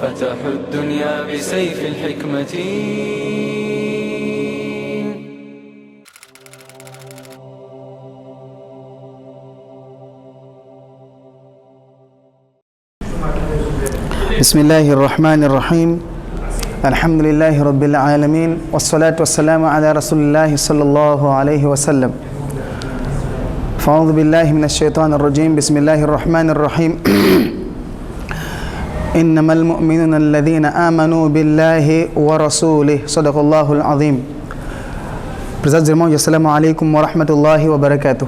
فتحوا الدنيا بسيف الحكمة. بسم الله الرحمن الرحيم. الحمد لله رب العالمين والصلاة والسلام على رسول الله صلى الله عليه وسلم. فأعوذ بالله من الشيطان الرجيم. بسم الله الرحمن الرحيم. إنما المؤمنون الذين آمنوا بالله ورسوله. صدق الله العظيم. Prezados irmãos, assalamu alaikum wa rahmatullahi wa barakatuh.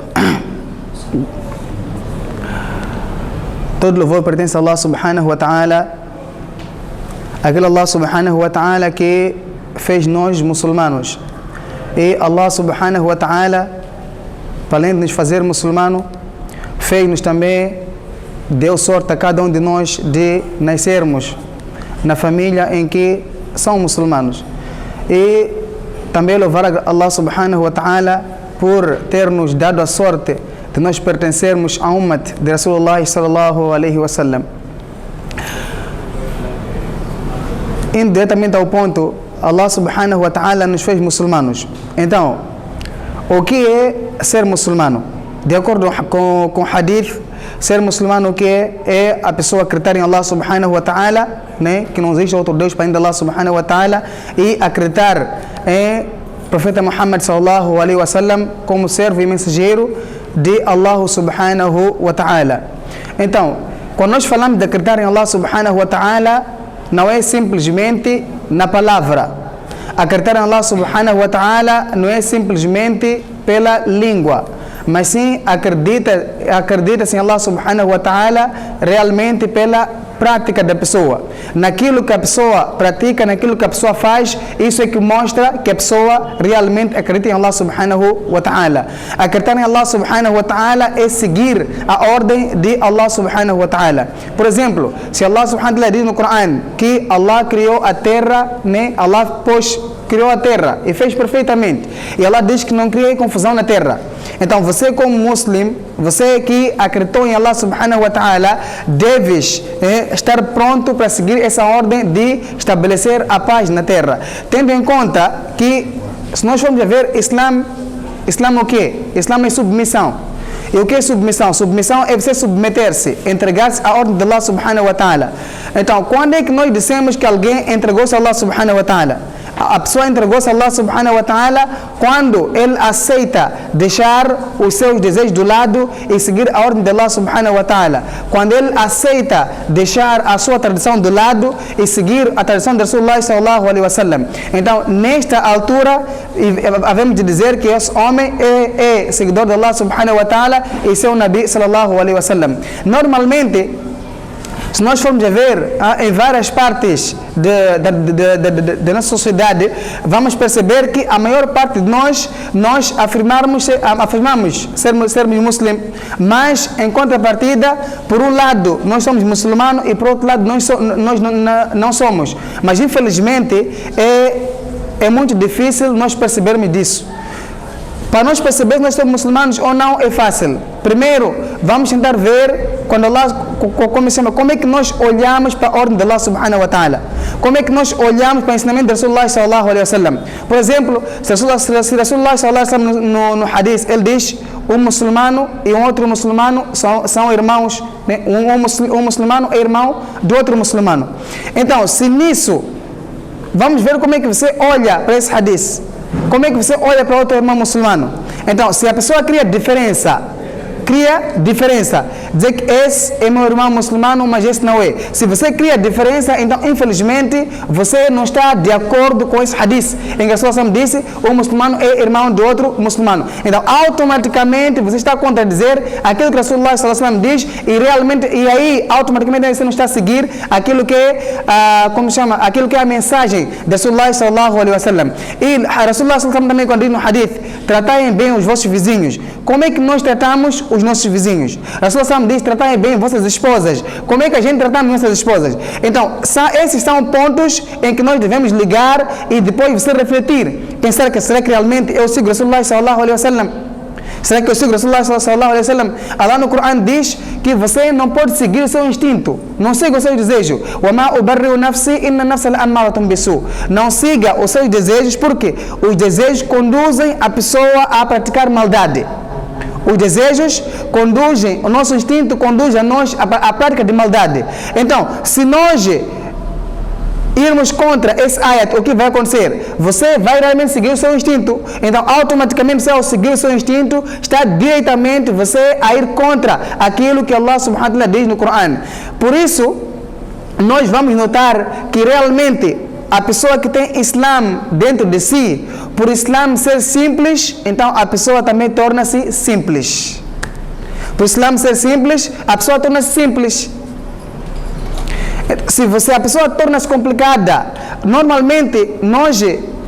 Todo louvor pertence a Allah subhanahu wa ta'ala, aquele Allah subhanahu wa ta'ala que fez nós muçulmanos. E Allah subhanahu wa ta'ala, para além de nos fazer muçulmano, fez-nos também, deu sorte a cada um de nós de nascermos na família em que são muçulmanos. E também louvar a Allah subhanahu wa ta'ala por ter nos dado a sorte de nós pertencermos a Ummat de Rasulullah sallallahu alaihi wasallam. Indo diretamente ao ponto, Allah subhanahu wa ta'ala nos fez muçulmanos. Então, o que é ser muçulmano? De acordo com o hadith, ser muçulmano que é a pessoa acreditar em Allah subhanahu wa ta'ala, né, que não existe outro Deus para além de Allah subhanahu wa ta'ala, e acreditar em Profeta Muhammad sallallahu alaihi wasallam como servo e mensageiro de Allah subhanahu wa ta'ala. Então, quando nós falamos de acreditar em Allah subhanahu wa ta'ala, não é simplesmente na palavra. Acreditar em Allah subhanahu wa ta'ala não é simplesmente pela língua, mas sim acredita-se em Allah subhanahu wa ta'ala realmente pela prática da pessoa. Naquilo que a pessoa pratica, naquilo que a pessoa faz, isso é que mostra que a pessoa realmente acredita em Allah subhanahu wa ta'ala. Acreditar em Allah subhanahu wa ta'ala é seguir a ordem de Allah subhanahu wa ta'ala. Por exemplo, se Allah subhanahu wa ta'ala diz no Coran que Allah criou a terra, né? Allah criou a terra e fez perfeitamente. E Allah diz que não cria confusão na terra. Então você como muslim, você que acreditou em Allah subhanahu wa ta'ala, deves estar pronto para seguir essa ordem de estabelecer a paz na terra. Tendo em conta que, se nós formos ver Islam o quê? Islam é submissão. E o que é submissão? Submissão é você submeter-se, entregar-se à ordem de Allah subhanahu wa ta'ala. Então, quando é que nós dissemos que alguém entregou-se a Allah subhanahu wa ta'ala? A pessoa entregou-se a Allah subhanahu wa ta'ala quando ele aceita deixar os seus desejos do lado e seguir a ordem de Allah subhanahu wa ta'ala. Quando ele aceita deixar a sua tradição do lado e seguir a tradição de Rasulullah sallallahu alaihi wasallam. Então, nesta altura, havemos de dizer que esse homem é seguidor de Allah subhanahu wa ta'ala e seu Nabi sallallahu alaihi wasallam. Normalmente, se nós formos a ver em várias partes da nossa sociedade, vamos perceber que a maior parte de nós afirmamos sermos muslims, mas em contrapartida, por um lado nós somos muçulmanos e por outro lado nós não somos. Mas infelizmente é muito difícil nós percebermos disso. Para nós perceber se nós somos muçulmanos ou não é fácil. Primeiro, vamos tentar ver como é que nós olhamos para a ordem de Allah subhanahu wa ta'ala. Como é que nós olhamos para o ensinamento de Rasulullah sallallahu alaihi wasallam. Por exemplo, se Rasulullah sallallahu alaihi wasallam no hadith, ele diz, um muçulmano e um outro muçulmano são irmãos, né? Um muçulmano é irmão do outro muçulmano. Então, se nisso, vamos ver como é que você olha para esse hadith. Como é que você olha para outro irmão muçulmano? Então, se a pessoa cria diferença, dizer que esse é meu irmão muçulmano, mas esse não é. Se você cria diferença, então infelizmente você não está de acordo com esse hadith em que a Rasulullah disse, o muçulmano é irmão do outro muçulmano. Então automaticamente você está a contradizer aquilo que a Rasulullah diz e aí automaticamente você não está a seguir aquilo que é aquilo que é a mensagem de Rasulullah sallallahu alaihi wasallam. E a Rasulullah também quando diz no hadith, tratarem bem os vossos vizinhos. Como é que nós tratamos os nossos vizinhos? A Rasulullah diz, tratarem bem vossas esposas. Como é que a gente tratamos nossas esposas? Então, esses são pontos em que nós devemos ligar e depois você refletir. Pensar que será que realmente eu sigo Rasulullah sallallahu alaihi wasallam? Será que eu sigo Rasulullah sallallahu alaihi wasallam? Allah no Corão diz que você não pode seguir o seu instinto. Não siga o seu desejo. وَمَا أُبَرِّئُ نَفْسِي إِنَّ النَّفْسَ لَأَمَّارَةٌ بِسُوءٍ. Não siga os seus desejos, porque os desejos conduzem a pessoa a praticar maldade. Os desejos conduzem, o nosso instinto conduz a nós à prática de maldade. Então, se nós irmos contra esse ayat, o que vai acontecer? Você vai realmente seguir o seu instinto. Então, automaticamente, você ao seguir o seu instinto, está diretamente você a ir contra aquilo que Allah subhanahu wa ta'ala diz no Corão. Por isso, nós vamos notar que realmente a pessoa que tem Islam dentro de si, por Islam ser simples, então a pessoa também torna-se simples. Por Islam ser simples, a pessoa torna-se simples. Se a pessoa torna-se complicada, normalmente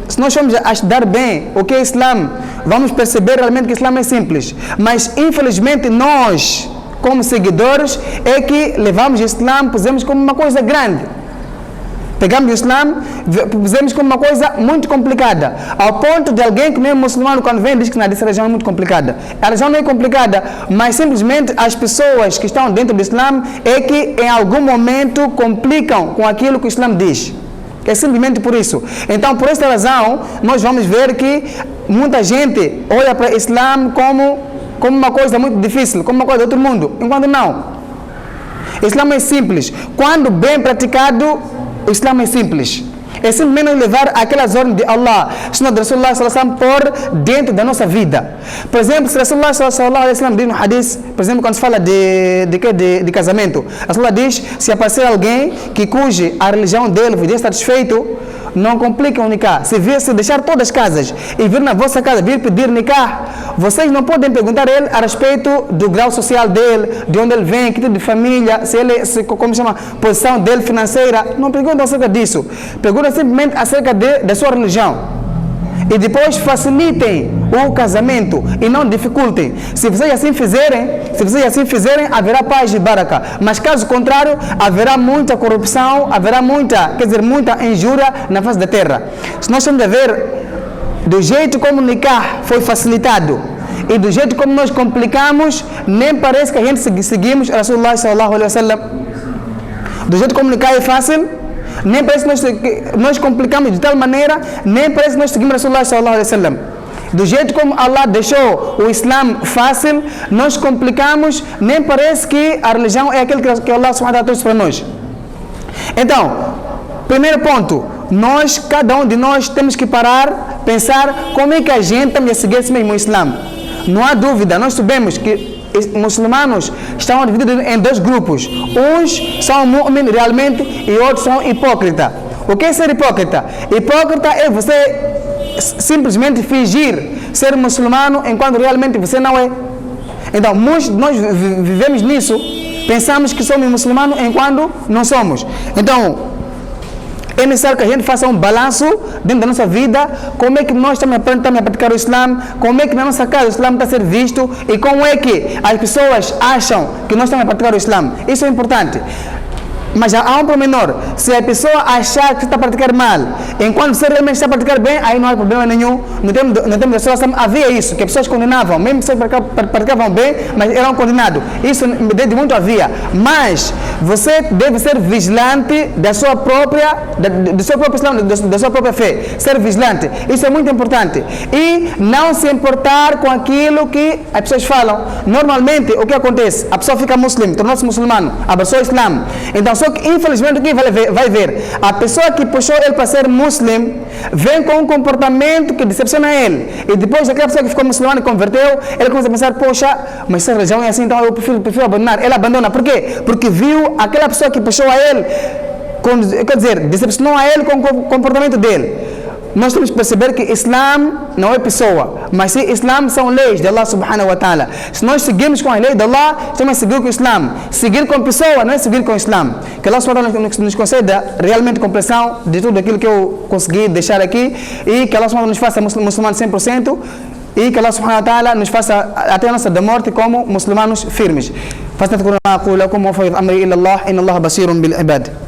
se nós formos a estudar bem o que é Islam, vamos perceber realmente que Islam é simples. Mas infelizmente nós, como seguidores, é que levamos o Islam, pusemos como uma coisa grande. Pegamos o Islam, pusemos como uma coisa muito complicada, ao ponto de alguém que não é muçulmano, quando vem, diz que essa religião é muito complicada. A religião não é complicada, mas simplesmente as pessoas que estão dentro do Islam é que em algum momento complicam com aquilo que o Islam diz. É simplesmente por isso. Então, por esta razão, nós vamos ver que muita gente olha para o Islam como uma coisa muito difícil, como uma coisa de outro mundo, enquanto não. O Islam é simples. Quando bem praticado, o Islam é simples. É simplesmente levar aquelas ordens de Allah, Sunnah de Rasulullah sallallahu alaihi wasallam, por dentro da nossa vida. Por exemplo, se Rasulullah sallallahu alaihi wasallam diz no hadith, por exemplo, quando se fala de casamento, Rasulullah diz: se aparecer alguém cuja a religião dele vos der satisfeito, não compliquem o nikah. Se deixar todas as casas e vir na vossa casa, vir pedir nikah, vocês não podem perguntar a ele a respeito do grau social dele, de onde ele vem, que tipo de família, como chama, posição dele financeira. Não perguntam acerca disso. Perguntam simplesmente acerca da sua religião. E depois facilitem o casamento e não dificultem. Se vocês assim fizerem, haverá paz e baraka. Mas caso contrário, haverá muita corrupção, haverá muita injúria na face da terra. Se nós estamos a ver do jeito como o nikah foi facilitado e do jeito como nós complicamos, nem parece que a gente seguimos Rasulullah sallallahu alaihi wasallam. Do jeito como o nikah é fácil, nem parece que nós complicamos de tal maneira, nem parece que nós seguimos Rasulullah sallallahu alaihi wasallam. Do jeito como Allah deixou o Islam fácil, nós complicamos, nem parece que a religião é aquele que Allah subhanahu wa ta'ala trouxe para nós. Então, primeiro ponto, cada um de nós temos que parar, pensar como é que a gente também seguir esse mesmo Islam. Não há dúvida, nós sabemos que muçulmanos estão divididos em dois grupos. Uns são mu'min realmente e outros são hipócritas. O que é ser hipócrita? Hipócrita é você simplesmente fingir ser muçulmano enquanto realmente você não é. Então, nós vivemos nisso, pensamos que somos muçulmanos enquanto não somos. Então, é necessário que a gente faça um balanço dentro da nossa vida, como é que nós estamos a praticar o Islam, como é que na nossa casa o Islam está a ser visto e como é que as pessoas acham que nós estamos a praticar o Islam. Isso é importante. Mas há um pormenor: se a pessoa achar que está a praticar mal, enquanto você realmente está a praticar bem, aí não há problema nenhum. No tempo da sua havia isso, que as pessoas condenavam, mesmo que praticavam bem, mas eram condenados. Isso desde muito havia. Mas você deve ser vigilante da sua própria fé. Ser vigilante. Isso é muito importante. E não se importar com aquilo que as pessoas falam. Normalmente, o que acontece? A pessoa fica muçulmano, tornou-se muçulmano, abraçou o Islam. Então, só que infelizmente o que vai ver? A pessoa que puxou ele para ser muçulmano vem com um comportamento que decepciona ele. E depois aquela pessoa que ficou muçulmana e converteu, ele começa a pensar: poxa, mas essa religião é assim, então eu prefiro abandonar. Ele abandona. Por quê? Porque viu aquela pessoa que puxou a ele, decepcionou a ele com o comportamento dele. Nós temos que perceber que Islam não é pessoa, mas sim, Islam são leis de Allah subhanahu wa ta'ala. Se nós seguirmos com as leis de Allah, estamos a seguir com o Islam. Seguir com pessoa não é seguir com o Islam. Que Allah subhanahu wa ta'ala nos conceda realmente compreensão de tudo aquilo que eu consegui deixar aqui, e que Allah subhanahu wa ta'ala nos faça muçulmanos 100%, e que Allah subhanahu wa ta'ala nos faça até a nossa morte como muçulmanos firmes. فاستذكروا ما أقول لكم وفوض أمري إلى الله إن الله بصير بالعباد.